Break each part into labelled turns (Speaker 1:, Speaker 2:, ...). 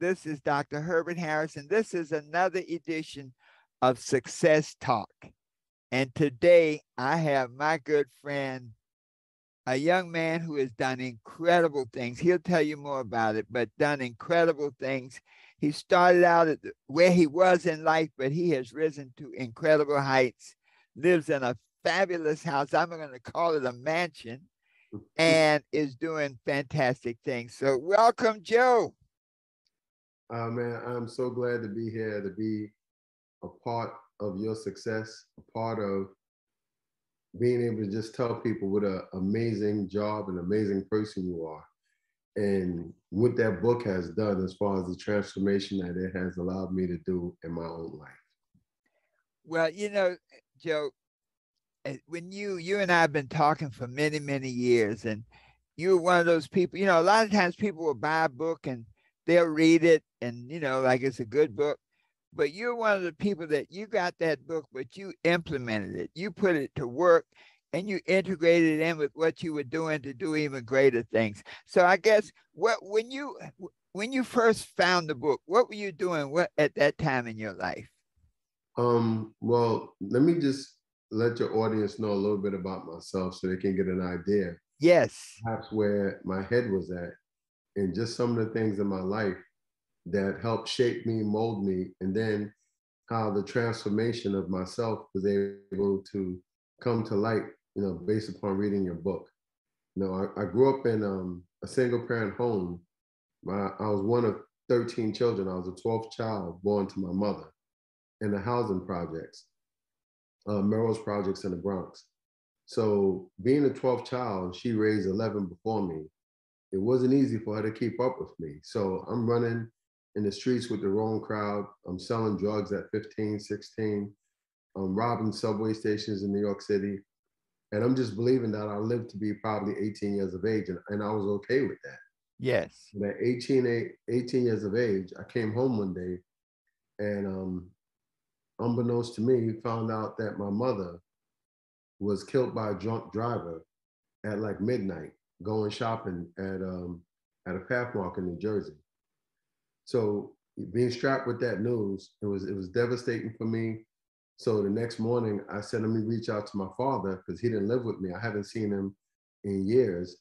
Speaker 1: This is Dr. Herbert Harris, and this is another edition of Success Talk. And today I have my good friend, a young man who has done incredible things. He'll tell you more about it, but done incredible things. He started out at where he was in life, but he has risen to incredible heights, lives in a fabulous house. I'm going to call it a mansion, and is doing fantastic things. So welcome, Joe.
Speaker 2: Man, I'm so glad to be here, to be a part of your success, a part of being able to just tell people what an amazing job and amazing person you are. And what that book has done as far as the transformation that it has allowed me to do in my own life.
Speaker 1: Well, Joe, when you and I have been talking for many, many years, and you're one of those people, a lot of times people will buy a book and they'll read it and, like it's a good book. But you're one of the people that you got that book, but you implemented it. You put it to work and you integrated it in with what you were doing to do even greater things. So I guess when you first found the book, what were you doing at that time in your life?
Speaker 2: Well, let me just let your audience know a little bit about myself so they can get an idea,
Speaker 1: Yes.
Speaker 2: perhaps where my head was at, and just some of the things in my life that helped shape me, mold me, and then how the transformation of myself was able to come to light, based upon reading your book. I grew up in a single parent home. I was one of 13 children. I was the 12th child born to my mother in the housing projects, Melrose Projects in the Bronx. So being the 12th child, she raised 11 before me. It wasn't easy for her to keep up with me. So I'm running in the streets with the wrong crowd. I'm selling drugs at 15, 16. I'm robbing subway stations in New York City. And I'm just believing that I'll live to be probably 18 years of age. And I was okay with that.
Speaker 1: Yes.
Speaker 2: And at 18 years of age, I came home one day and unbeknownst to me, found out that my mother was killed by a drunk driver at like midnight going shopping at a Pathmark in New Jersey. So being strapped with that news, it was devastating for me. So the next morning, I said, let me reach out to my father because he didn't live with me. I haven't seen him in years,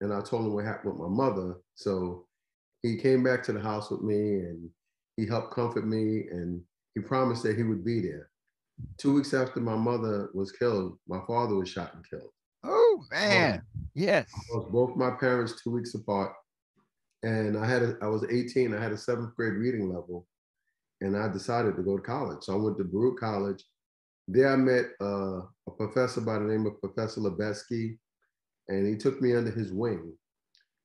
Speaker 2: and I told him what happened with my mother. So he came back to the house with me, and he helped comfort me, and he promised that he would be there. 2 weeks after my mother was killed, my father was shot and killed.
Speaker 1: Oh
Speaker 2: Well,
Speaker 1: man.
Speaker 2: I
Speaker 1: Yes.
Speaker 2: lost both my parents 2 weeks apart, and I was 18. I had a seventh grade reading level, and I decided to go to college. So I went to Baruch College. There I met a professor by the name of Professor Lebesky, and he took me under his wing.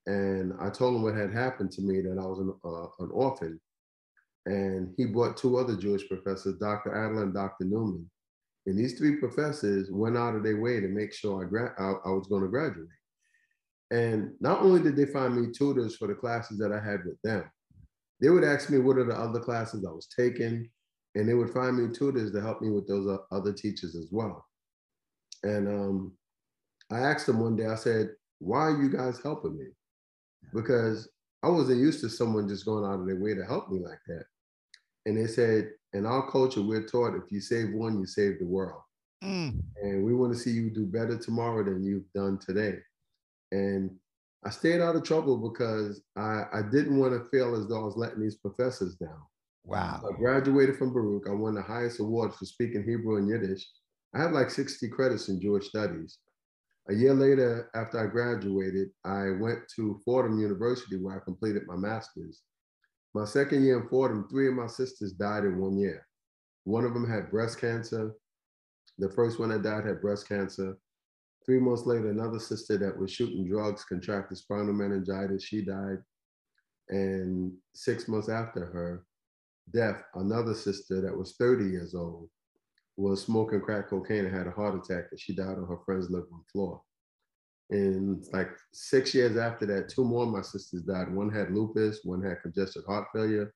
Speaker 2: And I told him what had happened to me, that I was an orphan. And he brought two other Jewish professors, Dr. Adler and Dr. Newman. And these three professors went out of their way to make sure I was going to graduate. And not only did they find me tutors for the classes that I had with them, they would ask me what are the other classes I was taking, and they would find me tutors to help me with those other teachers as well. And I asked them one day, I said, why are you guys helping me? Because I wasn't used to someone just going out of their way to help me like that. And they said, in our culture, we're taught if you save one, you save the world.
Speaker 1: Mm.
Speaker 2: And we want to see you do better tomorrow than you've done today. And I stayed out of trouble because I didn't want to feel as though I was letting these professors down.
Speaker 1: Wow.
Speaker 2: So I graduated from Baruch. I won the highest award for speaking Hebrew and Yiddish. I had like 60 credits in Jewish studies. A year later, after I graduated, I went to Fordham University where I completed my master's. My second year in Fordham, three of my sisters died in 1 year. One of them had breast cancer. The first one that died had breast cancer. 3 months later, another sister that was shooting drugs contracted spinal meningitis. She died. And 6 months after her death, another sister that was 30 years old was smoking crack cocaine and had a heart attack, and she died on her friend's living room floor. And like 6 years after that, two more of my sisters died. One had lupus, one had congestive heart failure.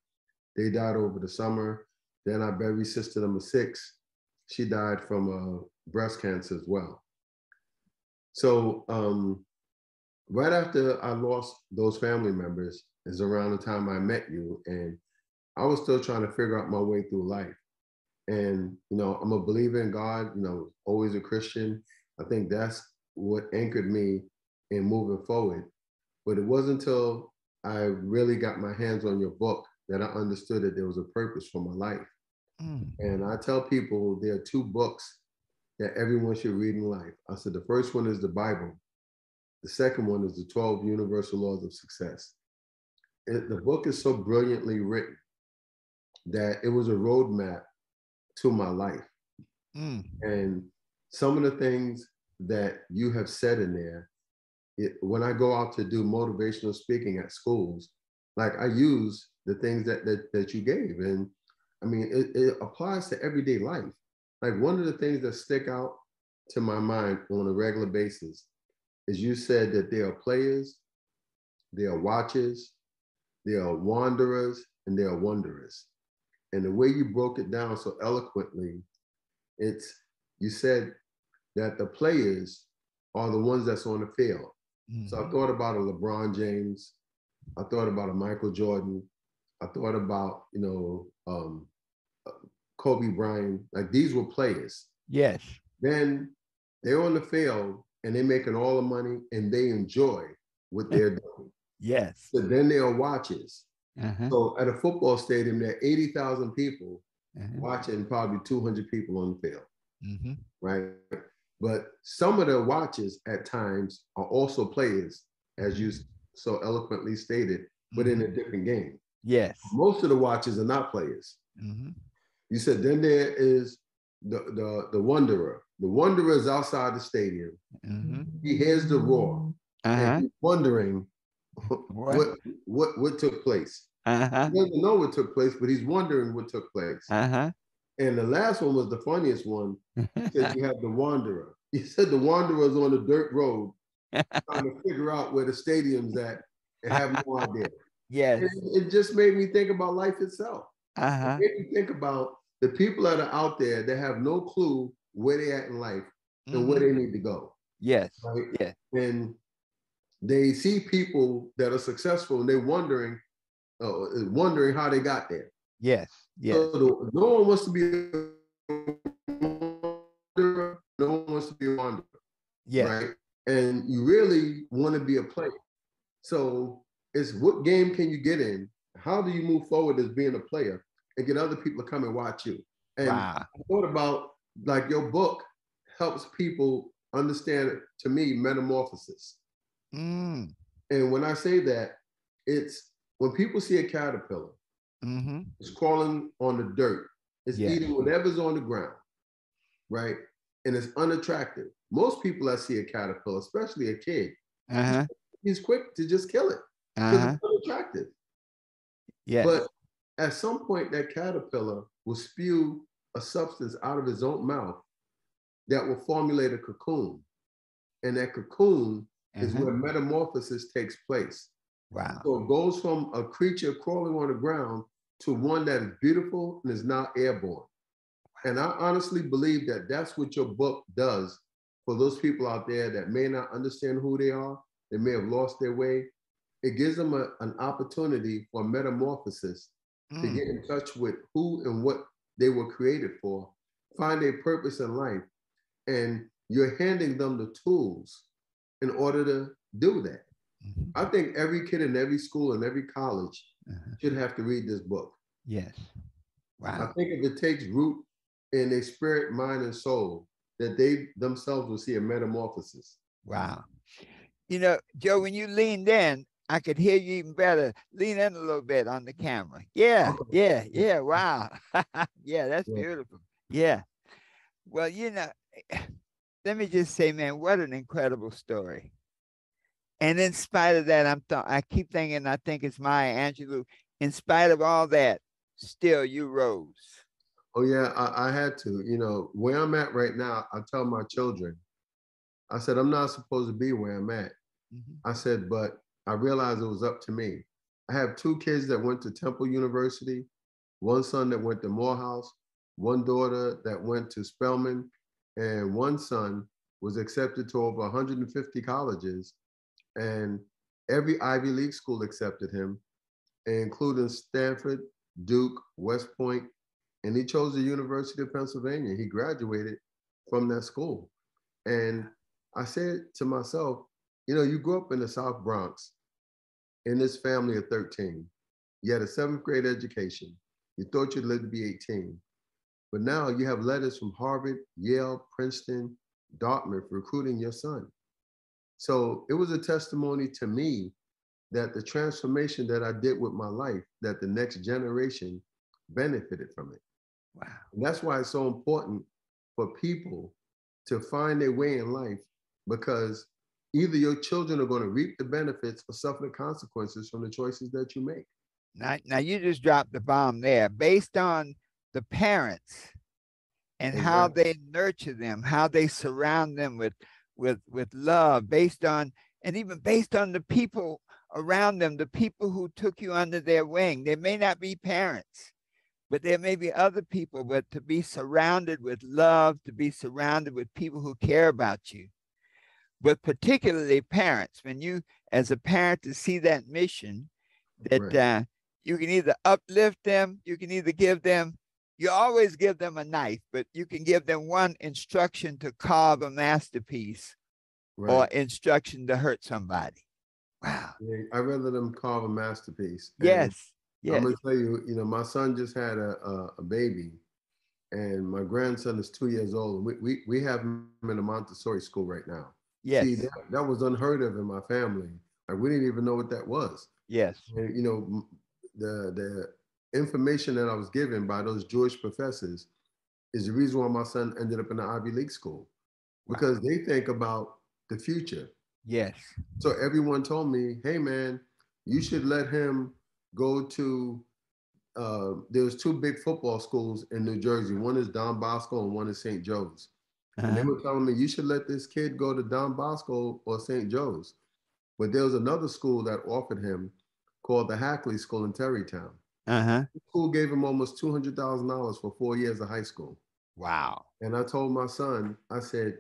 Speaker 2: They died over the summer. Then I buried sister number six. She died from breast cancer as well. So right after I lost those family members is around the time I met you, and I was still trying to figure out my way through life. And I'm a believer in God. Always a Christian. I think that's what anchored me in moving forward. But it wasn't until I really got my hands on your book that I understood that there was a purpose for my life.
Speaker 1: Mm.
Speaker 2: And I tell people there are two books that everyone should read in life. I said the first one is the Bible. The second one is the 12 Universal Laws of Success. The book is so brilliantly written that it was a roadmap to my life.
Speaker 1: Mm.
Speaker 2: And some of the things that you have said in there, when I go out to do motivational speaking at schools, like I use the things that you gave. And I mean, it applies to everyday life. Like one of the things that stick out to my mind on a regular basis is you said that there are players, there are watchers, there are wanderers, and there are wanderers. And the way you broke it down so eloquently, you said that the players are the ones that's on the field.
Speaker 1: Mm-hmm.
Speaker 2: So I thought about a LeBron James, I thought about a Michael Jordan, I thought about Kobe Bryant. Like these were players.
Speaker 1: Yes.
Speaker 2: Then they're on the field and they're making all the money and they enjoy what they're doing.
Speaker 1: Yes.
Speaker 2: So then they are watchers.
Speaker 1: Uh-huh.
Speaker 2: So at a football stadium, there are 80,000 people
Speaker 1: Uh-huh.
Speaker 2: watching probably 200 people on the field,
Speaker 1: Mm-hmm.
Speaker 2: right? But some of the watchers at times are also players, as you so eloquently stated, but in a different game.
Speaker 1: Yes.
Speaker 2: Most of the watchers are not players.
Speaker 1: Mm-hmm.
Speaker 2: You said then there is the wanderer. The wanderer is outside the stadium.
Speaker 1: Mm-hmm.
Speaker 2: He hears the roar, and
Speaker 1: Uh-huh.
Speaker 2: he's wondering
Speaker 1: What?
Speaker 2: what took place.
Speaker 1: Uh-huh.
Speaker 2: He doesn't know what took place, but he's wondering what took place.
Speaker 1: Uh-huh.
Speaker 2: And the last one was the funniest one. He said you have the wanderer. He said the wanderer is on the dirt road trying to figure out where the stadium's at and have no idea.
Speaker 1: Yes.
Speaker 2: And it just made me think about life itself. It
Speaker 1: Uh-huh.
Speaker 2: made me think about the people that are out there that have no clue where they're at in life and where they need to go.
Speaker 1: Yes.
Speaker 2: Right?
Speaker 1: Yes.
Speaker 2: And they see people that are successful and they're wondering how they got there.
Speaker 1: Yes. Yes.
Speaker 2: So no one wants to be a wanderer, no one wants to be a wanderer.
Speaker 1: Yes.
Speaker 2: Right? And you really want to be a player. So it's what game can you get in? How do you move forward as being a player and get other people to come and watch you? And
Speaker 1: Wow.
Speaker 2: I thought about like your book helps people understand, to me, metamorphosis.
Speaker 1: Mm.
Speaker 2: And when I say that, it's when people see a caterpillar,
Speaker 1: Mm-hmm.
Speaker 2: it's crawling on the dirt, it's eating whatever's on the ground, right? And it's unattractive. Most people that see a caterpillar, especially a kid, he's quick to just kill it because it's unattractive.
Speaker 1: Yes.
Speaker 2: But at some point, that caterpillar will spew a substance out of his own mouth that will formulate a cocoon. And that cocoon is where metamorphosis takes place.
Speaker 1: Wow.
Speaker 2: So it goes from a creature crawling on the ground to one that is beautiful and is now airborne. And I honestly believe that that's what your book does for those people out there that may not understand who they are, they may have lost their way. It gives them an opportunity for metamorphosis to get in touch with who and what they were created for, find a purpose in life, and you're handing them the tools in order to do that. I think every kid in every school and every college should have to read this book.
Speaker 1: Yes. Wow.
Speaker 2: I think if it takes root in their spirit, mind, and soul, that they themselves will see a metamorphosis.
Speaker 1: Wow. You know, Joe, when you leaned in, I could hear you even better. Lean in a little bit on the camera. Yeah, yeah, yeah. Wow. Yeah, that's beautiful. Yeah. Well, you know, let me just say, man, what an incredible story. And in spite of that, I keep thinking, I think it's Maya Angelou. In spite of all that, still you rose.
Speaker 2: Oh yeah, I had to. You know, where I'm at right now, I tell my children, I said, I'm not supposed to be where I'm at. I said, but I realized it was up to me. I have two kids that went to Temple University, one son that went to Morehouse, one daughter that went to Spelman, and one son was accepted to over 150 colleges. and every Ivy League school accepted him, including Stanford, Duke, West Point, and he chose the University of Pennsylvania. He graduated from that school. And I said to myself, you know, you grew up in the South Bronx in this family of 13. You had a seventh grade education. You thought you'd live to be 18. But now you have letters from Harvard, Yale, Princeton, Dartmouth recruiting your son. So it was a testimony to me that the transformation that I did with my life, that the next generation benefited from it.
Speaker 1: Wow.
Speaker 2: And that's why it's so important for people to find their way in life, because either your children are going to reap the benefits or suffer the consequences from the choices that you make.
Speaker 1: Now you just dropped the bomb there. Based on the parents and how they nurture them, how they surround them with love, based on, and even based on the people around them, the people who took you under their wing. They may not be parents, but there may be other people, but to be surrounded with love, to be surrounded with people who care about you, but particularly parents. When you, as a parent, to see that mission, that you can either uplift them, you can either give them, you always give them a knife, but you can give them one instruction to carve a masterpiece, or instruction to hurt somebody. Wow.
Speaker 2: Yeah, I'd rather them carve a masterpiece.
Speaker 1: Yes.
Speaker 2: Yes. I'm gonna tell you, you know, my son just had a baby, and my grandson is 2 years old. We have him in a Montessori school right now.
Speaker 1: Yes.
Speaker 2: See, that was unheard of in my family. Like, we didn't even know what that was.
Speaker 1: Yes.
Speaker 2: And, you know, the information that I was given by those Jewish professors is the reason why my son ended up in the Ivy League school, because they think about the future.
Speaker 1: Yes.
Speaker 2: So everyone told me, hey man, you should let him go to, there's two big football schools in New Jersey. One is Don Bosco and one is St. Joe's. And they were telling me, you should let this kid go to Don Bosco or St. Joe's. But there was another school that offered him called the Hackley School in Terrytown. The school gave him almost $200,000 for 4 years of high school.
Speaker 1: Wow.
Speaker 2: And I told my son, I said,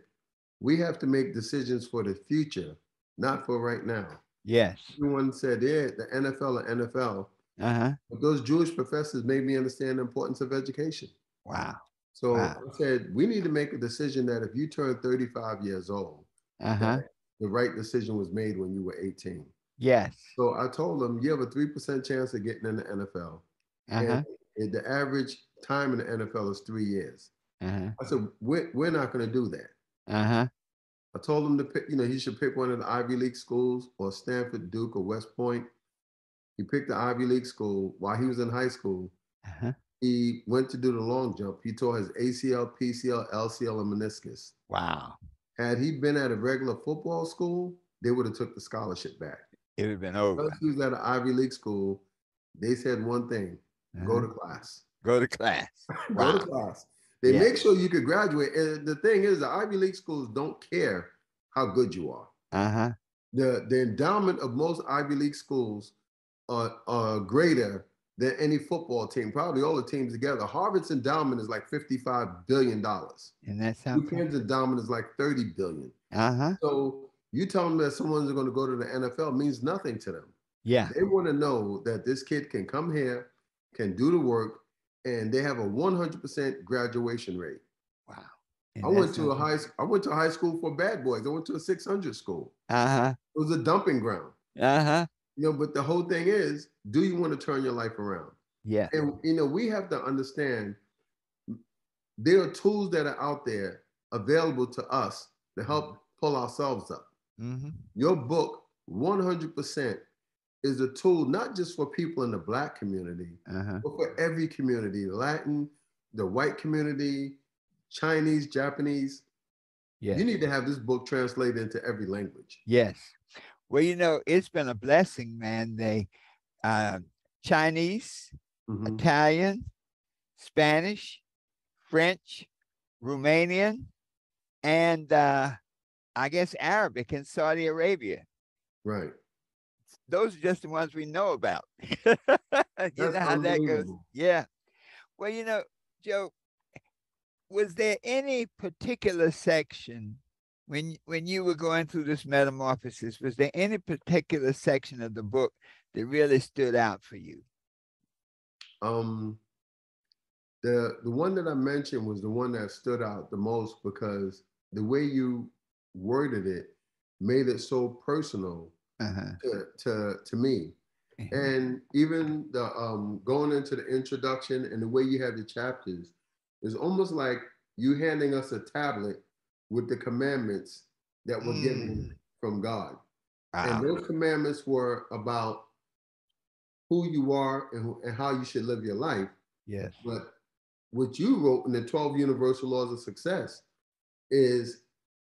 Speaker 2: we have to make decisions for the future, not for right now.
Speaker 1: Yes.
Speaker 2: Everyone said, yeah, the NFL or NFL. But those Jewish professors made me understand the importance of education.
Speaker 1: Wow.
Speaker 2: So I said, we need to make a decision that if you turn 35 years old, that the right decision was made when you were 18.
Speaker 1: Yes.
Speaker 2: So I told them, you have a 3% chance of getting in the NFL. And the average time in the NFL is 3 years. I said, we're not going to do that. I told him to pick, you know, he should pick one of the Ivy League schools, or Stanford, Duke, or West Point. He picked the Ivy League school. While he was in high school, he went to do the long jump. He tore his ACL, PCL, LCL, and meniscus.
Speaker 1: Wow.
Speaker 2: Had he been at a regular football school, they would have took the scholarship back.
Speaker 1: It would have been over.
Speaker 2: Because he was at an Ivy League school, they said one thing, go to class.
Speaker 1: Go to class.
Speaker 2: Go to class. They make sure you could graduate. And the thing is, the Ivy League schools don't care how good you are. The endowment of most Ivy League schools are greater than any football team, probably all the teams together. Harvard's endowment is like $55 billion.
Speaker 1: And that's how
Speaker 2: UPenn's endowment is like $30 billion. So you tell them that someone's going to go to the NFL means nothing to them.
Speaker 1: Yeah.
Speaker 2: They want to know that this kid can come here, can do the work, and they have a 100% graduation rate.
Speaker 1: Wow.
Speaker 2: I went to a high school for bad boys. I went to a 600 school. It was a dumping ground. You know, but the whole thing is, do you want to turn your life around?
Speaker 1: Yeah.
Speaker 2: And, you know, we have to understand there are tools that are out there available to us to help pull ourselves up. Your book, 100%, is a tool not just for people in the Black community, but for every community, Latin, the white community, Chinese, Japanese. You need to have this book translated into every language.
Speaker 1: Yes. Well, you know, it's been a blessing, man. They Chinese, Italian, Spanish, French, Romanian, and I guess Arabic in Saudi Arabia.
Speaker 2: Right.
Speaker 1: Those are just the ones we know about. You know how that goes. Yeah. Well, you know, Joe, was there any particular section when you were going through this metamorphosis, was there any particular section of the book that really stood out for you?
Speaker 2: Um, the one that I mentioned was the one that stood out the most because the way you worded it made it so personal
Speaker 1: Uh-huh.
Speaker 2: to me. And even the going into the introduction and the way you have the chapters is almost like you handing us a tablet with the commandments that were given
Speaker 1: Mm.
Speaker 2: from God. And
Speaker 1: Wow.
Speaker 2: those commandments were about who you are and how you should live your life.
Speaker 1: Yes.
Speaker 2: But what you wrote in the 12 Universal Laws of Success is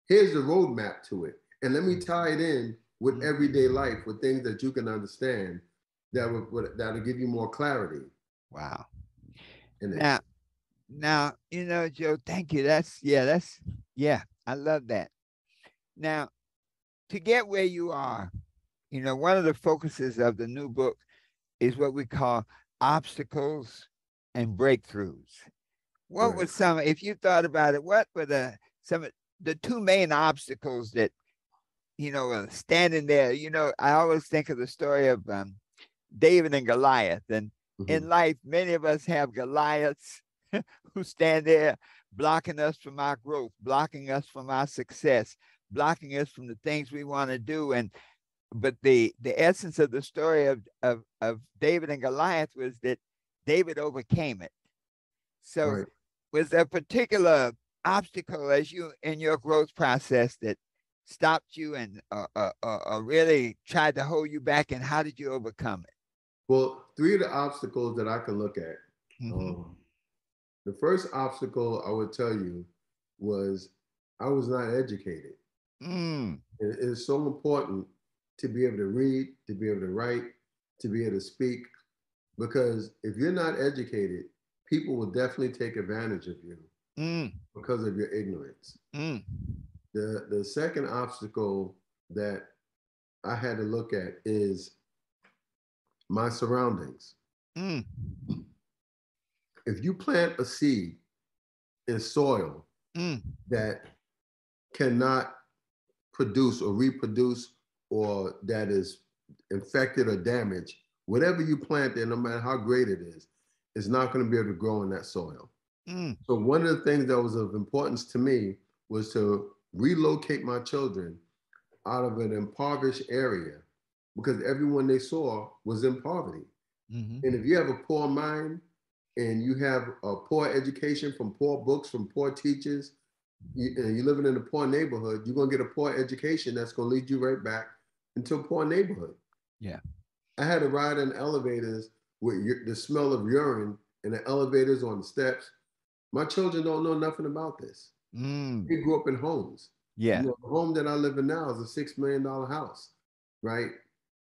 Speaker 2: here's the roadmap to it. And let me tie it in with everyday life, with things that you can understand that'll give you more clarity
Speaker 1: Wow.
Speaker 2: in it.
Speaker 1: Now, now, Joe, thank you. Yeah, I love that. Now, to get where you are, one of the focuses of the new book is what we call obstacles and breakthroughs. What
Speaker 2: Right.
Speaker 1: was some, if you thought about it, what were some of the two main obstacles that, standing there? I always think of the story of David and Goliath. And
Speaker 2: Mm-hmm.
Speaker 1: in life, many of us have Goliaths who stand there blocking us from our growth, blocking us from our success, blocking us from the things we want to do. But the essence of the story of David and Goliath was that David overcame it. So
Speaker 2: Right.
Speaker 1: was there a particular obstacle as you in your growth process that stopped you and really tried to hold you back, and how did you overcome it?
Speaker 2: Well, three of the obstacles that I can look at.
Speaker 1: Mm-hmm.
Speaker 2: The first obstacle I would tell you was I was not educated.
Speaker 1: Mm.
Speaker 2: It is so important to be able to read, to be able to write, to be able to speak, because if you're not educated, people will definitely take advantage of you
Speaker 1: Mm.
Speaker 2: because of your ignorance.
Speaker 1: Mm.
Speaker 2: The second obstacle that I had to look at is my surroundings.
Speaker 1: Mm.
Speaker 2: If you plant a seed in soil
Speaker 1: Mm.
Speaker 2: that cannot produce or reproduce or that is infected or damaged, whatever you plant there, no matter how great it is not going to be able to grow in that soil.
Speaker 1: Mm.
Speaker 2: So one of the things that was of importance to me was to relocate my children out of an impoverished area because everyone they saw was in poverty.
Speaker 1: Mm-hmm.
Speaker 2: And if you have a poor mind and you have a poor education from poor books, from poor teachers, and you're living in a poor neighborhood, you're going to get a poor education that's going to lead you right back into a poor neighborhood.
Speaker 1: Yeah.
Speaker 2: I had to ride in elevators with the smell of urine in the elevators on the steps. My children don't know nothing about this.
Speaker 1: Mm.
Speaker 2: They grew up in homes.
Speaker 1: Yeah.
Speaker 2: The home that I live in now is a $6 million house, right?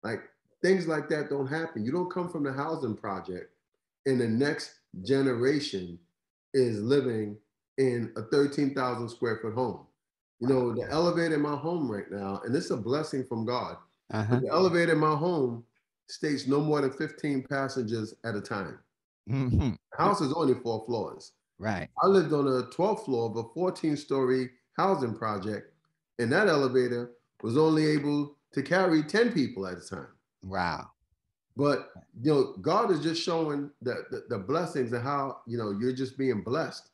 Speaker 2: Like things like that don't happen. You don't come from the housing project and the next generation is living in a 13,000 square foot home. The elevator in my home right now, and it's a blessing from God, but
Speaker 1: Uh-huh.
Speaker 2: the elevator in my home states no more than 15 passengers at a time.
Speaker 1: Mm-hmm.
Speaker 2: The house is only 4 floors.
Speaker 1: Right.
Speaker 2: I lived on a 12th floor of a 14-story housing project, and that elevator was only able to carry 10 people at a time.
Speaker 1: Wow.
Speaker 2: But God is just showing the blessings and how you're just being blessed,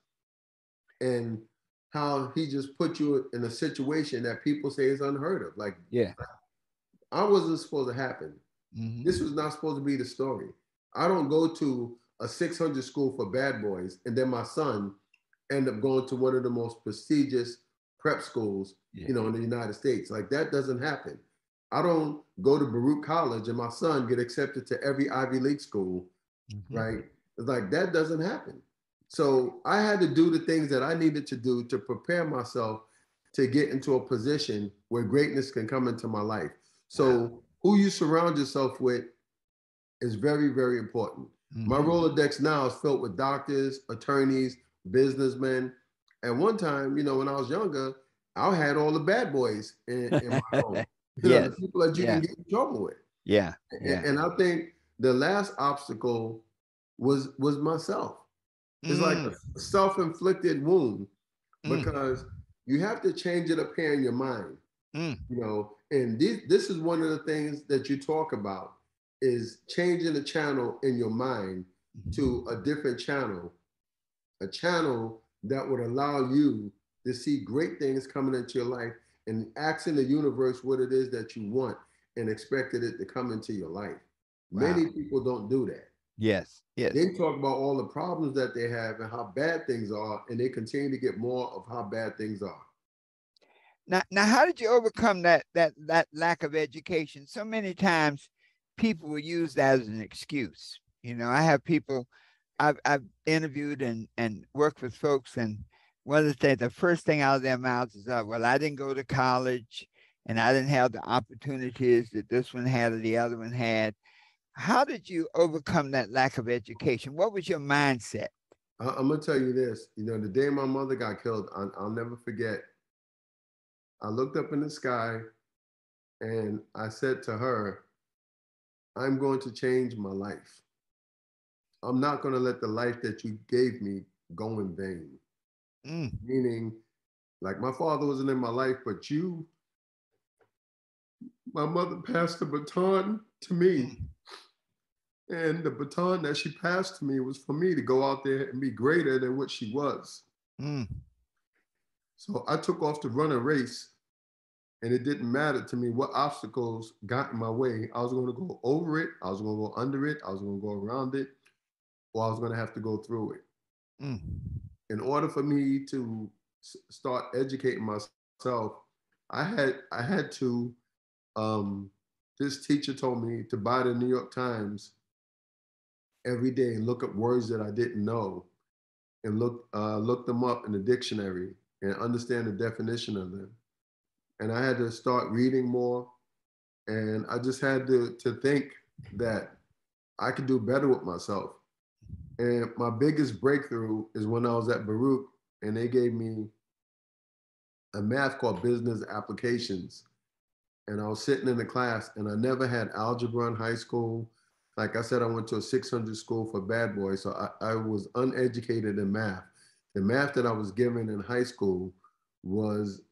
Speaker 2: and how He just put you in a situation that people say is unheard of. Like
Speaker 1: Yeah.
Speaker 2: I wasn't supposed to happen. This
Speaker 1: Mm-hmm.
Speaker 2: was not supposed to be the story. I don't go to a 600 school for bad boys, and then my son end up going to one of the most prestigious prep schools,
Speaker 1: Yeah.
Speaker 2: in the United States. Like that doesn't happen. I don't go to Baruch College and my son get accepted to every Ivy League school,
Speaker 1: Mm-hmm.
Speaker 2: right? It's like that doesn't happen. So I had to do the things that I needed to do to prepare myself to get into a position where greatness can come into my life.
Speaker 1: Wow.
Speaker 2: So who you surround yourself with is very, very important. My
Speaker 1: Mm-hmm.
Speaker 2: Rolodex now is filled with doctors, attorneys, businessmen. At one time, when I was younger, I had all the bad boys in my home. The
Speaker 1: Yes.
Speaker 2: people that you can
Speaker 1: Yeah.
Speaker 2: get in trouble with.
Speaker 1: Yeah. Yeah.
Speaker 2: And I think the last obstacle was myself. It's like
Speaker 1: Mm.
Speaker 2: a self-inflicted wound
Speaker 1: Mm.
Speaker 2: because You have to change it up here in your mind,
Speaker 1: Mm.
Speaker 2: you know. And this is one of the things that you talk about is changing the channel in your mind to a different channel, a channel that would allow you to see great things coming into your life and asking the universe what it is that you want and expected it to come into your life.
Speaker 1: Wow.
Speaker 2: Many people don't do that.
Speaker 1: Yes. Yes.
Speaker 2: They talk about all the problems that they have and how bad things are, and they continue to get more of how bad things are.
Speaker 1: Now, how did you overcome that lack of education? So many times, people will use that as an excuse. You know, I have people I've interviewed and worked with folks, and one of the things, the first thing out of their mouths is, "Well, I didn't go to college, and I didn't have the opportunities that this one had or the other one had." How did you overcome that lack of education? What was your mindset?
Speaker 2: I'm gonna tell you this. You know, the day my mother got killed, I'll never forget. I looked up in the sky and I said to her, "I'm going to change my life. I'm not going to let the life that you gave me go in vain."
Speaker 1: Mm,
Speaker 2: Meaning, like my father wasn't in my life, but you, my mother passed the baton to me.
Speaker 1: mm,
Speaker 2: And the baton that she passed to me was for me to go out there and be greater than what she was.
Speaker 1: mm,
Speaker 2: So I took off to run a race, and it didn't matter to me what obstacles got in my way. I was going to go over it, I was going to go under it, I was going to go around it, or I was going to have to go through it.
Speaker 1: mm,
Speaker 2: In order for me to start educating myself, I had to. Um, this teacher told me to buy the New York Times every day and look up words that I didn't know and look them up in the dictionary and understand the definition of them. And I had to start reading more, and I just had to think that I could do better with myself. And my biggest breakthrough is when I was at Baruch and they gave me a math called business applications. And I was sitting in the class and I never had algebra in high school. Like I said, I went to a 600 school for bad boys. So I was uneducated in math. The math that I was given in high school was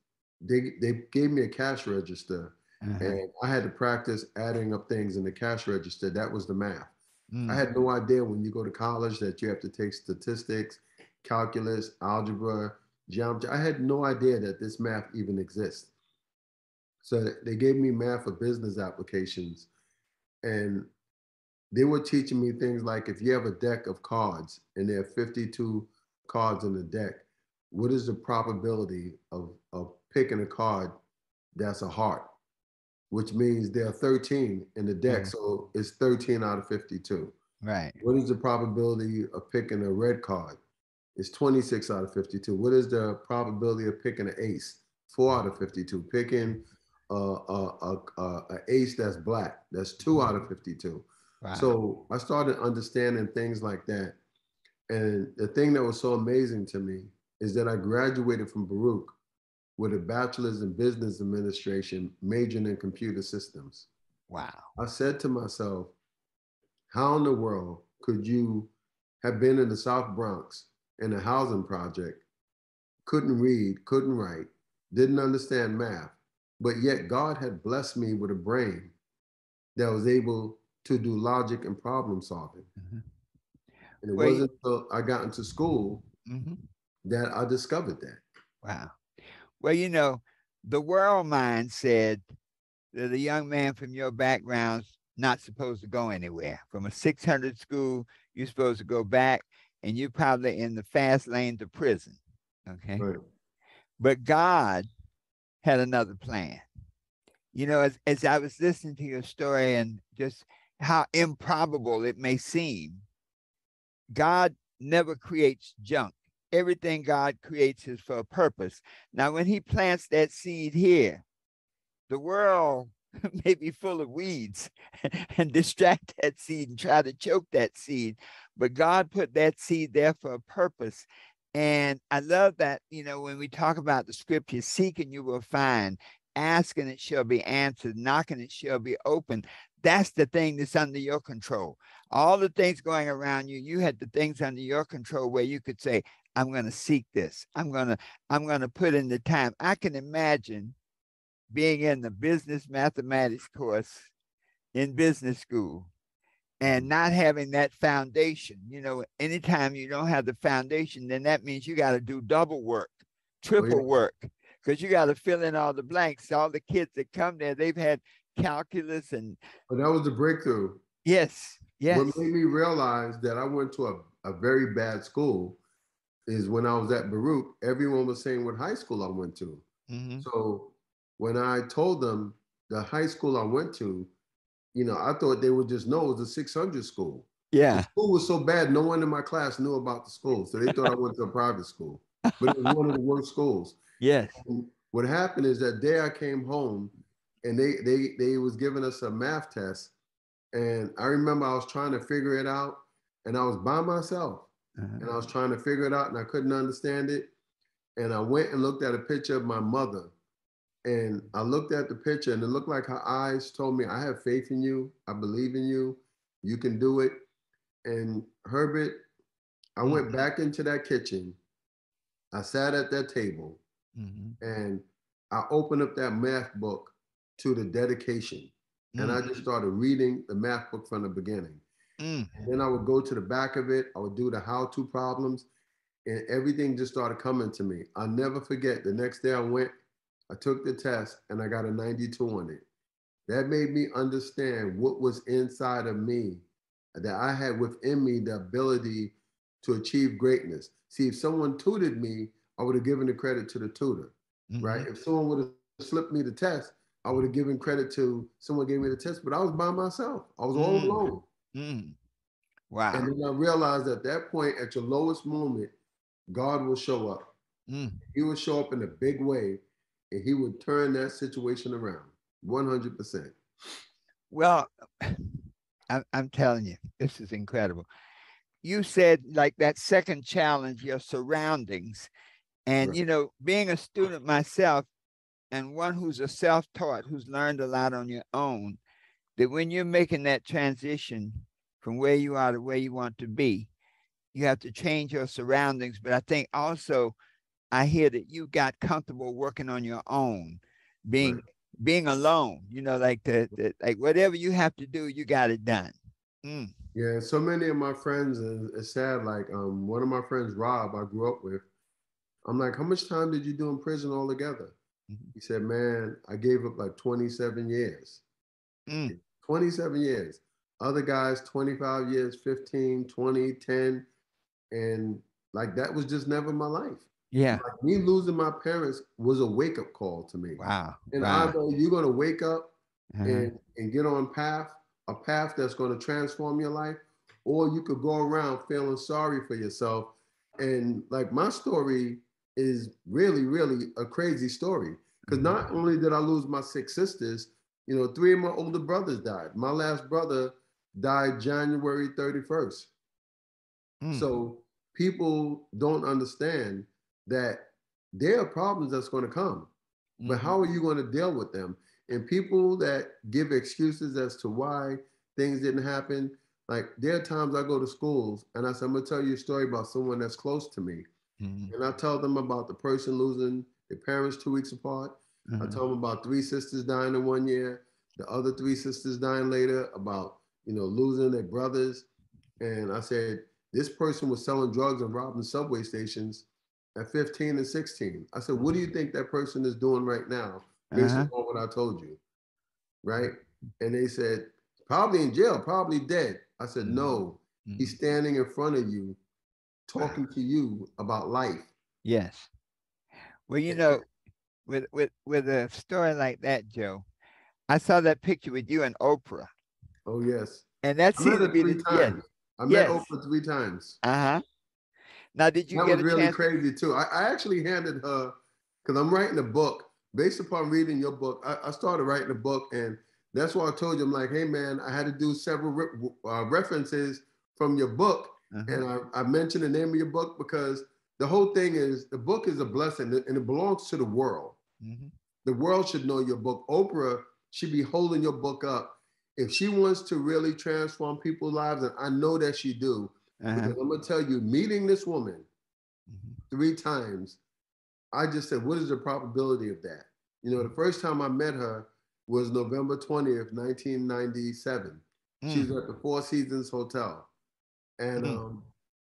Speaker 2: they gave me a cash register
Speaker 1: uh-huh,
Speaker 2: and I had to practice adding up things in the cash register. That was the math. I
Speaker 1: mm,
Speaker 2: had no idea when you go to college that you have to take statistics, calculus, algebra, geometry. I had no idea that this math even exists. So they gave me math for business applications, and they were teaching me things like if you have a deck of cards and there are 52 cards in the deck, what is the probability of picking a card that's a heart, which means there are 13 in the deck,
Speaker 1: mhm,
Speaker 2: so it's 13 out of 52.
Speaker 1: right.
Speaker 2: What is the probability of picking a red card? It's 26 out of 52. What is the probability of picking an ace? 4 out of 52. Picking a ace that's black, that's 2 out of 52.
Speaker 1: Wow.
Speaker 2: So I started understanding things like that. And the thing that was so amazing to me is that I graduated from Baruch with a bachelor's in business administration, majoring in computer systems.
Speaker 1: Wow.
Speaker 2: I said to myself, how in the world could you have been in the South Bronx in a housing project, couldn't read, couldn't write, didn't understand math, but yet God had blessed me with a brain that was able to do logic and problem solving.
Speaker 1: Mhm.
Speaker 2: And it
Speaker 1: Well,
Speaker 2: wasn't until I got into school
Speaker 1: mhm,
Speaker 2: that I discovered that.
Speaker 1: wow. Well, you know, the world mind said that a young man from your background's not supposed to go anywhere. From a 600 school, you're supposed to go back, and you're probably in the fast lane to prison. Okay.
Speaker 2: Right.
Speaker 1: But God had another plan. You know, as I was listening to your story and just how improbable it may seem, God never creates junk. Everything God creates is for a purpose. Now, when He plants that seed here, the world may be full of weeds and distract that seed and try to choke that seed. But God put that seed there for a purpose. And I love that, you know, when we talk about the scripture, seek and you will find, ask and it shall be answered, knock and it shall be open. That's the thing that's under your control. All the things going around you, you had the things under your control where you could say, I'm going to seek this. I'm going to put in the time. I can imagine being in the business mathematics course in business school and not having that foundation. Anytime you don't have the foundation, then that means you got to do double work,
Speaker 2: Oh yeah.
Speaker 1: triple work, because you got to fill in all the blanks. All the kids that come there, they've had calculus and
Speaker 2: But that was the breakthrough.
Speaker 1: yes,
Speaker 2: What
Speaker 1: yes.
Speaker 2: made me realize that I went to a very bad school is when I was at Baruch, everyone was saying what high school I went to.
Speaker 1: Hmm.
Speaker 2: So when I told them the high school I went to, I thought they would just know it was a 600 school. The
Speaker 1: Yeah.
Speaker 2: school was so bad, no one in my class knew about the school. So they thought I went to a private school, but it was one of the worst schools.
Speaker 1: Yes.
Speaker 2: And what happened is that day I came home and they was giving us a math test. And I remember I was trying to figure it out and I was by myself and I
Speaker 1: Uh-huh.
Speaker 2: was trying to figure it out and I couldn't understand it. And I went and looked at a picture of my mother and I looked at the picture and it looked like her eyes told me, I have faith in you. I believe in you. You can do it. And Herbert, I
Speaker 1: Mm,
Speaker 2: went back into that kitchen. I sat at that table
Speaker 1: mhm,
Speaker 2: and I opened up that math book to the dedication. And I
Speaker 1: mm,
Speaker 2: just started reading the math book from the beginning.
Speaker 1: mm.
Speaker 2: And then I would go to the back of it. I would do the how-to problems and everything just started coming to me. I'll never forget the next day I went, I took the test and I got a 92 on it. That made me understand what was inside of me, that I had within me the ability to achieve greatness. See, if someone tutored me, I would have given the credit to the tutor, right?
Speaker 1: Mhm.
Speaker 2: If someone would have slipped me the test, I would have given credit to someone gave me the test, but I was by myself. I was all
Speaker 1: Mm,
Speaker 2: alone.
Speaker 1: mm.
Speaker 2: And
Speaker 1: Wow.
Speaker 2: then I realized at that point, at your lowest moment, God will show up.
Speaker 1: Mm.
Speaker 2: He would show up in a big way and he would turn that situation around 100%.
Speaker 1: Well, I'm telling you, this is incredible. You said like that second challenge, your surroundings, and
Speaker 2: Right.
Speaker 1: being a student myself and one who's a self-taught, who's learned a lot on your own, that when you're making that transition from where you are to where you want to be, you have to change your surroundings. But I think also I hear that you got comfortable working on your own,
Speaker 2: Right.
Speaker 1: being being alone. Like like whatever you have to do, you got it done. Mm.
Speaker 2: Yeah, so many of my friends, and it's sad, like one of my friends, Rob, I grew up with, I'm like, how much time did you do in prison altogether?
Speaker 1: Mhm.
Speaker 2: He said, man, I gave up like 27 years.
Speaker 1: Mm.
Speaker 2: 27 years. Other guys, 25 years, 15, 20, 10. And like that was just never my life.
Speaker 1: Yeah.
Speaker 2: Like me losing my parents was a wake up call to me.
Speaker 1: Wow.
Speaker 2: And
Speaker 1: Wow.
Speaker 2: either you're going to wake up
Speaker 1: Uh-huh.
Speaker 2: and get on a path that's going to transform your life, or you could go around feeling sorry for yourself. And like my story is really, really a crazy story. Because not
Speaker 1: Mhm.
Speaker 2: only did I lose my six sisters, three of my older brothers died. My last brother died January 31st.
Speaker 1: Mm.
Speaker 2: So people don't understand that there are problems that's going to come, but
Speaker 1: Mhm.
Speaker 2: how are you going to deal with them? And people that give excuses as to why things didn't happen, like there are times I go to schools and I say, I'm going to tell you a story about someone that's close to me.
Speaker 1: Mhm.
Speaker 2: And I tell them about the person losing their parents 2 weeks apart. I
Speaker 1: Uh-huh.
Speaker 2: tell them about three sisters dying in 1 year, the other three sisters dying later, about, losing their brothers. And I said, this person was selling drugs and robbing subway stations at 15 and 16. I said, what do you think that person is doing right now based
Speaker 1: Uh-huh.
Speaker 2: upon what I told you? Right? And they said, probably in jail, probably dead. I said,
Speaker 1: Mhm.
Speaker 2: no, he's
Speaker 1: Mhm.
Speaker 2: standing in front of you,
Speaker 1: Wow.
Speaker 2: talking to you about life.
Speaker 1: Yes. Well, with a story like that, Joe, I saw that picture with you and Oprah,
Speaker 2: Oh, yes.
Speaker 1: and that
Speaker 2: I met
Speaker 1: seemed to
Speaker 2: her
Speaker 1: be
Speaker 2: three
Speaker 1: the yes,
Speaker 2: times. I met
Speaker 1: yes.
Speaker 2: Oprah 3 times.
Speaker 1: Uh-huh. Now, did you
Speaker 2: That
Speaker 1: get
Speaker 2: was
Speaker 1: a
Speaker 2: really
Speaker 1: chance?
Speaker 2: crazy too. I actually handed her, because I'm writing a book based upon reading your book. I started writing a book, and that's why I told you, I'm like, hey man, I had to do several references from your book,
Speaker 1: Uh-huh.
Speaker 2: and I mentioned the name of your book because the whole thing is the book is a blessing, and it belongs to the world.
Speaker 1: Hmm.
Speaker 2: The world should know your book. Oprah should be holding your book up. If she wants to really transform people's lives, and I know that she do,
Speaker 1: Uh-huh.
Speaker 2: because I'm gonna tell you, meeting this woman.
Speaker 1: Mhm.
Speaker 2: 3 times. I just said, what is the probability of that? You know, the first time I met her was November 20th, 1997. She was
Speaker 1: Mm.
Speaker 2: at the Four Seasons Hotel. And
Speaker 1: Mm.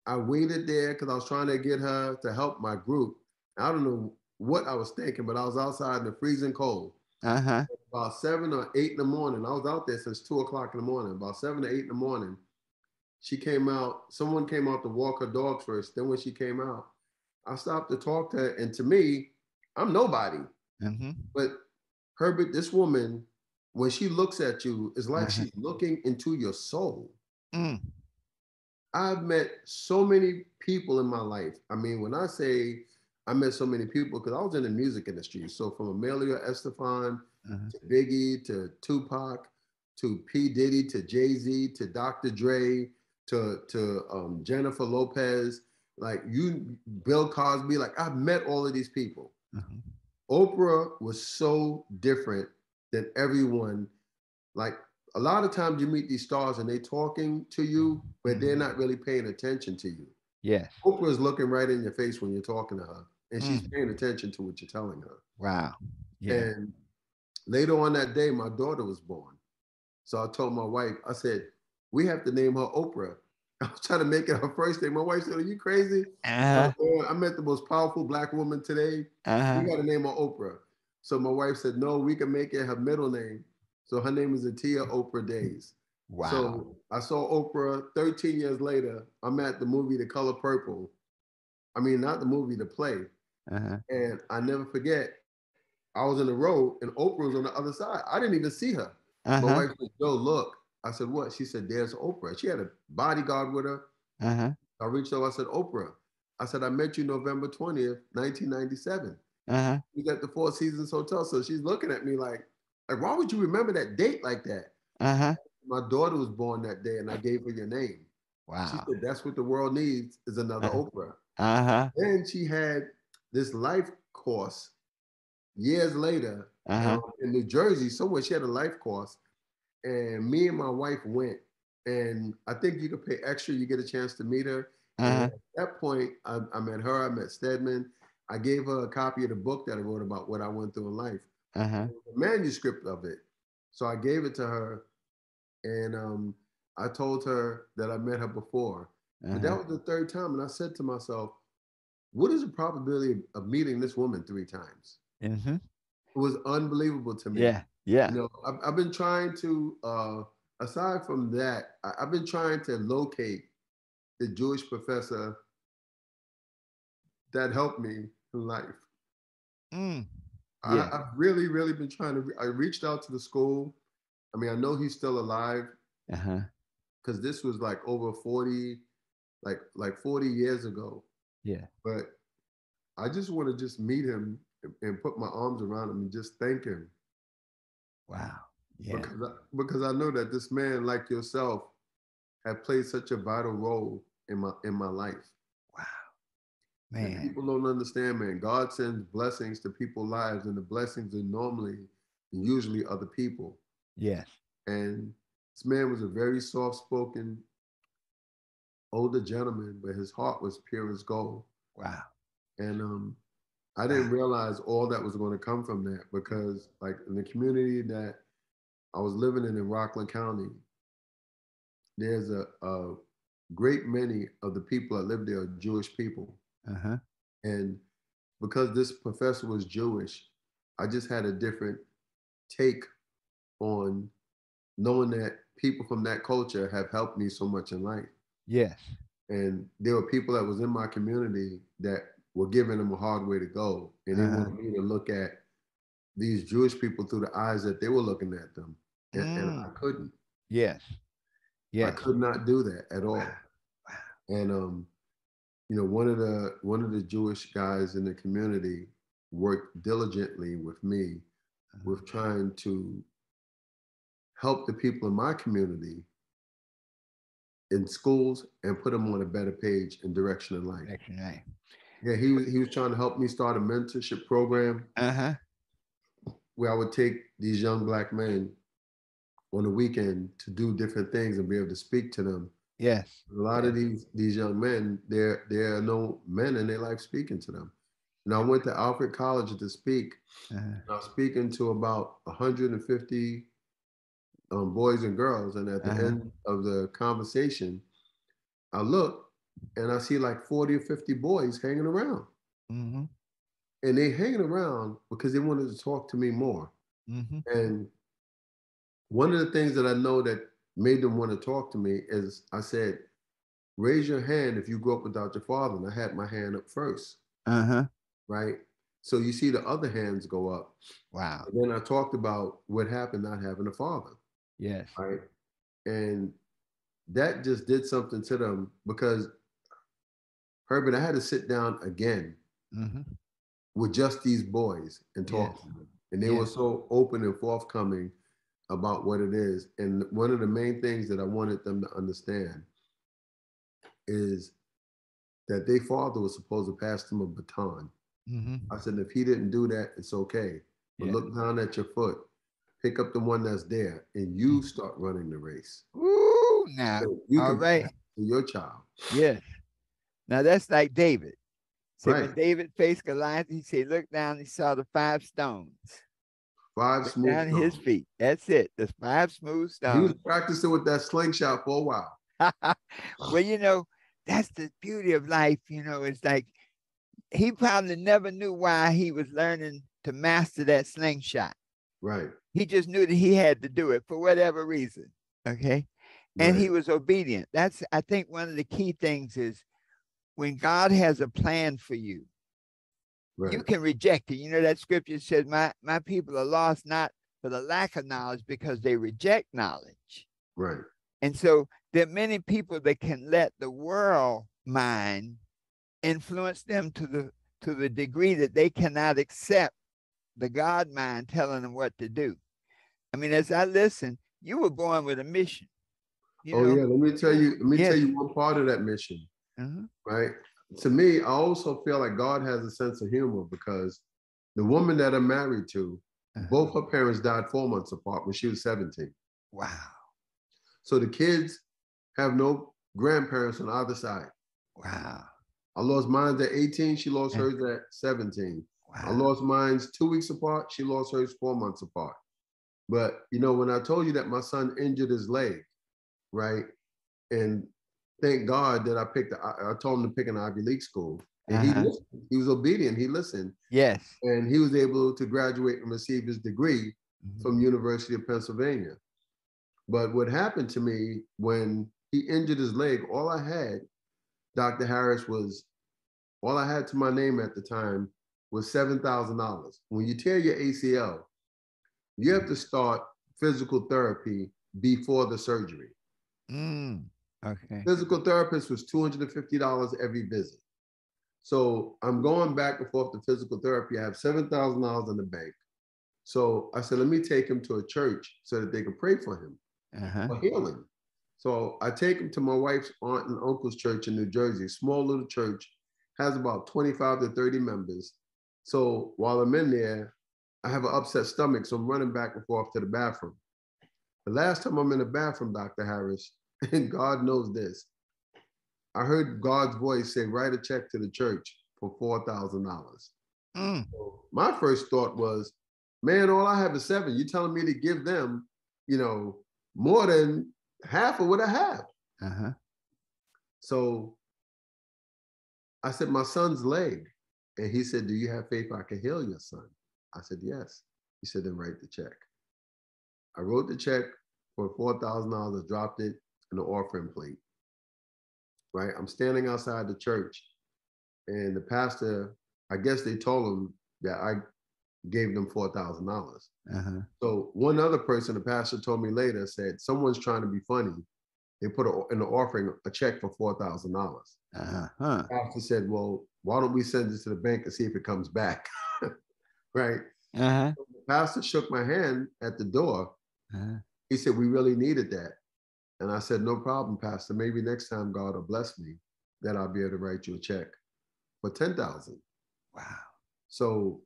Speaker 2: I waited there because I was trying to get her to help my group. I don't know what I was thinking, but I was outside in the freezing cold.
Speaker 1: Uh-huh.
Speaker 2: About 7 or 8 in the morning, I was out there since 2 o'clock in the morning. About 7 or 8 in the morning, she came out. Someone came out to walk her dog first. Then when she came out, I stopped to talk to her. And to me, I'm nobody.
Speaker 1: Mm-hmm.
Speaker 2: But Herbert, this woman, when she looks at you, it's like
Speaker 1: Uh-huh.
Speaker 2: she's looking into your soul.
Speaker 1: Mm.
Speaker 2: I've met so many people in my life. I mean, when I say I met so many people, because I was in the music industry. So from Emilio Estefan
Speaker 1: Uh-huh.
Speaker 2: to Biggie to Tupac to P. Diddy to Jay-Z to Dr. Dre to Jennifer Lopez, like you, Bill Cosby, like I've met all of these people.
Speaker 1: Uh-huh.
Speaker 2: Oprah was so different than everyone. Like a lot of times you meet these stars and they talking to you, but they're
Speaker 1: Mm-hmm.
Speaker 2: not really paying attention to you.
Speaker 1: Yes.
Speaker 2: Oprah is looking right in your face when you're talking to her, and she's
Speaker 1: Mm.
Speaker 2: paying attention to what you're telling her.
Speaker 1: Wow. Yeah.
Speaker 2: And later on that day, my daughter was born. So I told my wife, I said, we have to name her Oprah. I was trying to make it her first name. My wife said, are you crazy?
Speaker 1: Uh-huh.
Speaker 2: I met the most powerful black woman today. We
Speaker 1: Uh-huh.
Speaker 2: got to name her Oprah. So my wife said, no, we can make it her middle name. So her name is Atia Oprah Dais.
Speaker 1: Wow.
Speaker 2: So I saw Oprah 13 years later. I'm at the movie The Color Purple. I mean, not the movie, the play.
Speaker 1: Uh-huh.
Speaker 2: And I never forget, I was in the road and Oprah was on the other side. I didn't even see her. My
Speaker 1: Uh-huh.
Speaker 2: wife said, Joe, look. I said, what? She said, there's Oprah. She had a bodyguard with her.
Speaker 1: Uh-huh.
Speaker 2: I reached over, I said, Oprah. I said, I met you November 20th, 1997.
Speaker 1: Uh-huh.
Speaker 2: We got the Four Seasons Hotel. So she's looking at me like, why would you remember that date like that?
Speaker 1: Uh-huh.
Speaker 2: My daughter was born that day and I gave her your name. She
Speaker 1: Wow.
Speaker 2: said, that's what the world needs is another
Speaker 1: Uh-huh.
Speaker 2: Oprah.
Speaker 1: Uh-huh.
Speaker 2: Then she had this life course years later
Speaker 1: Uh-huh.
Speaker 2: in New Jersey, somewhere she had a life course. And me and my wife went. And I think you could pay extra, you get a chance to meet her. And
Speaker 1: Uh-huh.
Speaker 2: at that point, I met her, I met Stedman. I gave her a copy of the book that I wrote about what I went through in life,
Speaker 1: Uh-huh.
Speaker 2: a manuscript of it. So I gave it to her and I told her that I met her before. But that
Speaker 1: Uh-huh.
Speaker 2: was the third time. And I said to myself, what is the probability of meeting this woman 3 times?
Speaker 1: Mm-hmm.
Speaker 2: It was unbelievable to me.
Speaker 1: Yeah. Yeah.
Speaker 2: You know, I've been trying to, aside from that, I've been trying to locate the Jewish professor that helped me in life.
Speaker 1: Mm.
Speaker 2: I,
Speaker 1: Yeah.
Speaker 2: I've really, really been trying to. I reached out to the school. I mean, I know he's still alive
Speaker 1: Uh-huh.
Speaker 2: because this was like over 40, like 40 years ago.
Speaker 1: Yeah.
Speaker 2: But I just want to just meet him and put my arms around him and just thank him
Speaker 1: Wow. Yeah.
Speaker 2: because I know that this man, like yourself, have played such a vital role in my life.
Speaker 1: Wow.
Speaker 2: And
Speaker 1: Man.
Speaker 2: people don't understand, man. God sends blessings to people's lives, and the blessings are normally and usually other people.
Speaker 1: Yes.
Speaker 2: And this man was a very soft-spoken older gentleman, but his heart was pure as gold.
Speaker 1: Wow.
Speaker 2: And I
Speaker 1: Wow.
Speaker 2: didn't realize all that was going to come from that because, like, in the community that I was living in Rockland County, there's a great many of the people that live there are Jewish people.
Speaker 1: Uh-huh.
Speaker 2: And because this professor was Jewish, I just had a different take on knowing that people from that culture have helped me so much in life.
Speaker 1: Yes.
Speaker 2: And there were people that was in my community that were giving them a hard way to go. And they
Speaker 1: Uh-huh.
Speaker 2: wanted me to look at these Jewish people through the eyes that they were looking at them. And I
Speaker 1: Mm.
Speaker 2: couldn't.
Speaker 1: Yes.
Speaker 2: I
Speaker 1: Yes.
Speaker 2: could not do that at
Speaker 1: Wow.
Speaker 2: all.
Speaker 1: Wow.
Speaker 2: And you know, one of the Jewish guys in the community worked diligently with me
Speaker 1: Uh-huh.
Speaker 2: with trying to help the people in my community in schools and put them on a better page and direction in life.
Speaker 1: Section A.
Speaker 2: Yeah, he was trying to help me start a mentorship program
Speaker 1: Uh-huh.
Speaker 2: where I would take these young black men on the weekend to do different things and be able to speak to them
Speaker 1: Yes.
Speaker 2: A lot of
Speaker 1: Yes.
Speaker 2: these young men, there are no men in their life speaking to them. And I went to Alfred College to speak.
Speaker 1: Uh-huh.
Speaker 2: I was speaking to about 150 boys and girls, and at the
Speaker 1: Uh-huh.
Speaker 2: end of the conversation, I look and I see like 40 or 50 boys hanging around.
Speaker 1: Mm-hmm.
Speaker 2: And they hanging around because they wanted to talk to me more.
Speaker 1: Mm-hmm.
Speaker 2: And one of the things that I know that made them want to talk to me is I said, raise your hand if you grew up without your father. And I had my hand up first,
Speaker 1: Uh-huh.
Speaker 2: right? So you see the other hands go up.
Speaker 1: Wow.
Speaker 2: And then I talked about what happened not having a father,
Speaker 1: Yes.
Speaker 2: right? And that just did something to them because Herbert, I had to sit down again
Speaker 1: Mm-hmm.
Speaker 2: with just these boys and
Speaker 1: Yes.
Speaker 2: talk to them. And they were
Speaker 1: Yes.
Speaker 2: so open and forthcoming about what it is. And one of the main things that I wanted them to understand is that their father was supposed to pass them a baton.
Speaker 1: Mm-hmm.
Speaker 2: I said, if he didn't do that, it's okay. But
Speaker 1: Yeah.
Speaker 2: look down at your foot, pick up the one that's there, and you start running the race.
Speaker 1: Ooh, now.
Speaker 2: So you
Speaker 1: All
Speaker 2: can
Speaker 1: right.
Speaker 2: pass to your child.
Speaker 1: Yes. Now that's like David. Say
Speaker 2: Right.
Speaker 1: when David faced Goliath, he said, look down, he saw the 5 stones.
Speaker 2: Five
Speaker 1: Look
Speaker 2: smooth
Speaker 1: down at his
Speaker 2: stones.
Speaker 1: feet. That's it. The 5 smooth
Speaker 2: He was
Speaker 1: stones.
Speaker 2: practicing with that slingshot for a while.
Speaker 1: Well, that's the beauty of life. It's like he probably never knew why he was learning to master that slingshot.
Speaker 2: Right.
Speaker 1: He just knew that he had to do it for whatever reason. Okay. And
Speaker 2: Right.
Speaker 1: he was obedient. That's, I think, one of the key things is when God has a plan for you, you
Speaker 2: Right.
Speaker 1: can reject it. That scripture says, my people are lost not for the lack of knowledge, because they reject knowledge.
Speaker 2: Right.
Speaker 1: And so there are many people that can let the world mind influence them to the degree that they cannot accept the God mind telling them what to do. I mean, as I listen, you were born with a mission. You
Speaker 2: Oh
Speaker 1: know,
Speaker 2: yeah. Let me tell
Speaker 1: you
Speaker 2: you. Let me tell
Speaker 1: yes.
Speaker 2: you one part of that mission.
Speaker 1: Uh-huh.
Speaker 2: Right. To me, I also feel like God has a sense of humor because the woman that I'm married to,
Speaker 1: Uh-huh.
Speaker 2: both her parents died 4 months apart when she was 17.
Speaker 1: Wow.
Speaker 2: So the kids have no grandparents on either side.
Speaker 1: Wow.
Speaker 2: I lost mine at 18. She lost
Speaker 1: Uh,
Speaker 2: hers at 17. I
Speaker 1: wow.
Speaker 2: lost mine's 2 weeks apart. She lost hers 4 months apart. But when I told you that my son injured his leg, right? And thank God that I told him to pick an Ivy League school. And he
Speaker 1: Uh-huh.
Speaker 2: listened. He was obedient. He listened.
Speaker 1: Yes.
Speaker 2: And he was able to graduate and receive his degree
Speaker 1: Mhm.
Speaker 2: from University of Pennsylvania. But what happened to me when he injured his leg, all I had, Dr. Harris, was all I had to my name at the time was $7,000. When you tear your ACL, you have to start physical therapy before the surgery.
Speaker 1: Okay.
Speaker 2: Physical therapist was $250 every visit. So I'm going back and forth to physical therapy. I have $7,000 in the bank. So I said, let me take him to a church so that they can pray for him
Speaker 1: Uh-huh.
Speaker 2: for healing. So I take him to my wife's aunt and uncle's church in New Jersey, small little church, has about 25 to 30 members. So while I'm in there, I have an upset stomach, so I'm running back and forth to the bathroom. The last time I'm in the bathroom, Dr. Harris, and God knows this, I heard God's voice say, write a check to the church for $4,000.
Speaker 1: Mm.
Speaker 2: So my first thought was, man, all I have is seven. You're telling me to give them, more than half of what I have.
Speaker 1: Uh-huh.
Speaker 2: So I said, my son's leg. And he said, do you have faith I can heal your son? I said, yes. He said, then write the check. I wrote the check for $4,000, dropped it in the offering plate. Right. I'm standing outside the church, and the pastor, I guess they told him that I gave them $4,000.
Speaker 1: Uh-huh.
Speaker 2: So one other person, the pastor told me later, said someone's trying to be funny. They put in the offering a check for $4,000.
Speaker 1: Uh-huh.
Speaker 2: Pastor said, "Well, why don't we send this to the bank and see if it comes back?" Right.
Speaker 1: Uh-huh.
Speaker 2: So the pastor shook my hand at the door.
Speaker 1: Uh-huh.
Speaker 2: He said, "We really needed that." And I said, "No problem, Pastor. Maybe next time God will bless me that I'll be able to write you a check for 10,000."
Speaker 1: Wow.
Speaker 2: So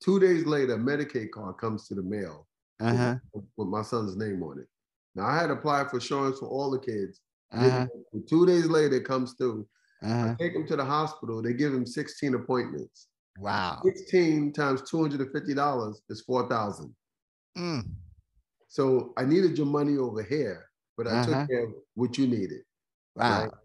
Speaker 2: 2 days later, a Medicaid card comes to the mail with
Speaker 1: Uh-huh.
Speaker 2: with my son's name on it. Now I had applied for insurance for all the kids,
Speaker 1: Uh-huh.
Speaker 2: 2 days later, it comes through. I
Speaker 1: Uh-huh.
Speaker 2: take him to the hospital. They give him 16 appointments.
Speaker 1: Wow.
Speaker 2: 16 times $250 is 4,000.
Speaker 1: Mm.
Speaker 2: So I needed your money over here, but I took
Speaker 1: Uh-huh.
Speaker 2: care of what you needed, right?
Speaker 1: Wow.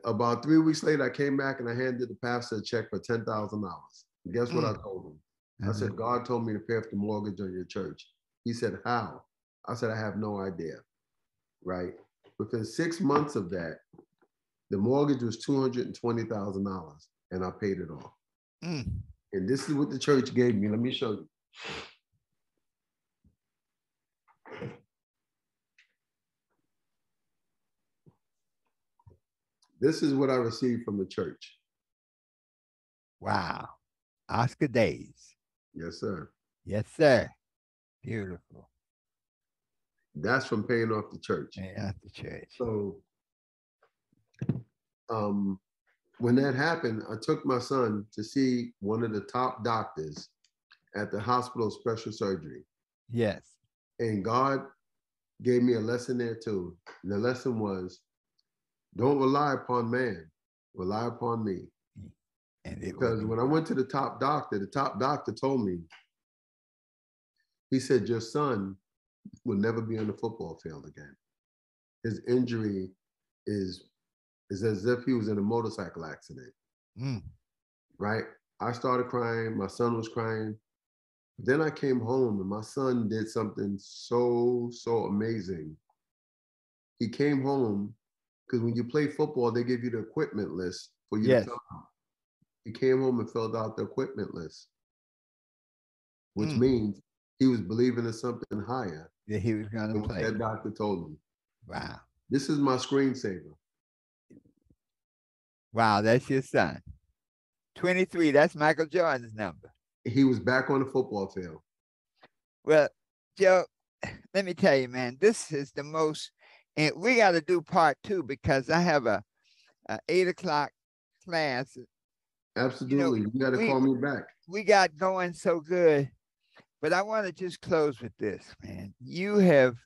Speaker 2: About 3 weeks later, I came back and I handed the pastor a check for $10,000. Guess what I
Speaker 1: Mm.
Speaker 2: told him? I
Speaker 1: Uh-huh.
Speaker 2: said, God told me to pay off the mortgage on your church. He said, how? I said, I have no idea, right? Within 6 months of that, the mortgage was $220,000 and I paid it off.
Speaker 1: Mm.
Speaker 2: And this is what the church gave me. Let me show you. This is what I received from the church.
Speaker 1: Wow. Oscar Dais.
Speaker 2: Yes, sir.
Speaker 1: Yes, sir. Beautiful.
Speaker 2: That's from paying off the church.
Speaker 1: Yeah, at the church.
Speaker 2: So when that happened, I took my son to see one of the top doctors at the hospital special surgery.
Speaker 1: Yes.
Speaker 2: And God gave me a lesson there too. And the lesson was, don't rely upon man, rely upon me.
Speaker 1: And
Speaker 2: Because when I went to the top doctor told me, he said, your son will never be on the football field again. His injury is as if he was in a motorcycle accident.
Speaker 1: Mm.
Speaker 2: Right? I started crying. My son was crying. Then I came home and my son did something so amazing. He came home because when you play football, they give you the equipment list for you to
Speaker 1: Yes.
Speaker 2: fill out. He came home and filled out the equipment list, which
Speaker 1: Mm.
Speaker 2: means he was believing in something higher
Speaker 1: That he was going
Speaker 2: than
Speaker 1: to
Speaker 2: what
Speaker 1: play.
Speaker 2: that doctor told me.
Speaker 1: Wow.
Speaker 2: This is my screensaver.
Speaker 1: Wow, that's your son. 23, that's Michael Jordan's number.
Speaker 2: He was back on the football field.
Speaker 1: Well, Joe, let me tell you, man, this is the most, and we got to do part 2 because I have a 8 o'clock class.
Speaker 2: Absolutely. You got to call me back.
Speaker 1: We got going so good, but I want to just close with this, man. You have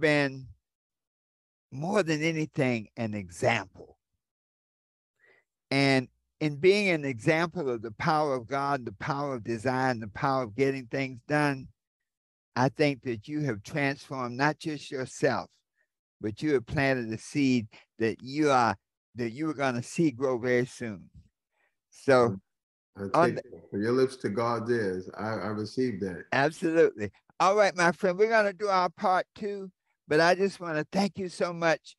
Speaker 1: been more than anything an example. And in being an example of the power of God, the power of design, the power of getting things done, I think that you have transformed not just yourself, but you have planted a seed that you are going to see grow very soon. So
Speaker 2: I take from your lips to God's ears. I received that.
Speaker 1: Absolutely. All right, my friend, we're going to do our part 2, but I just want to thank you so much